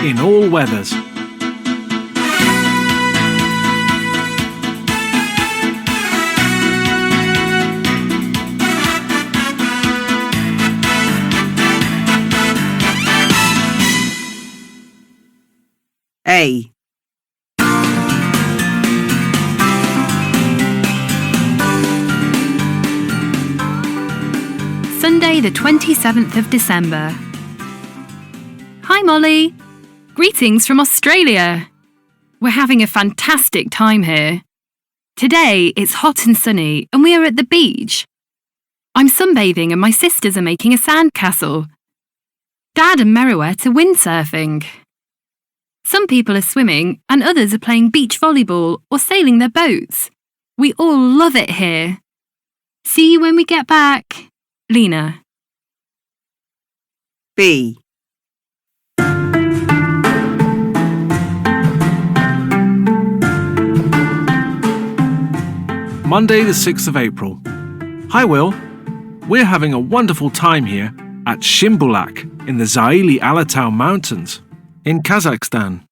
in all weathers. A. Sunday the 27th of December. Hi Molly! Greetings from Australia! We're having a fantastic time here. Today it's hot and sunny and we are at the beach. I'm sunbathing and my sisters are making a sandcastle. Dad and Merriwet are windsurfing. Some people are swimming and others are playing beach volleyball or sailing their boats. We all love it here. See you when we get back. Lena. B. Monday the 6th of April. Hi Will. We're having a wonderful time here at Shimbulak in the Zaili Alatau Mountains in Kazakhstan.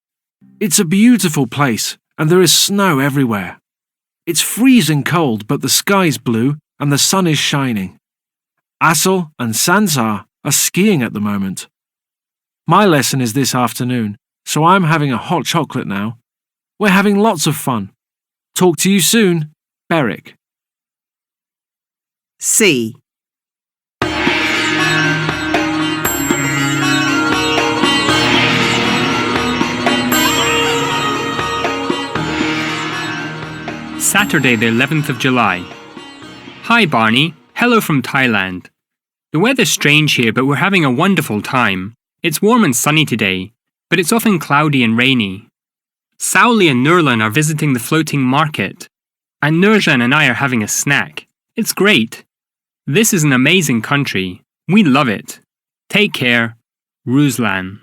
It's a beautiful place and there is snow everywhere. It's freezing cold but the sky's blue and the sun is shining. Asel and Sansar are skiing at the moment. My lesson is this afternoon, so I'm having a hot chocolate now. We're having lots of fun. Talk to you soon, Beric. C. Saturday the 11th of July. Hi Barney, hello from Thailand. The weather's strange here but we're having a wonderful time. It's warm and sunny today, but it's often cloudy and rainy. Sauli and Nurlan are visiting the floating market, and Nurjan and I are having a snack. It's great. This is an amazing country. We love it. Take care, Ruslan.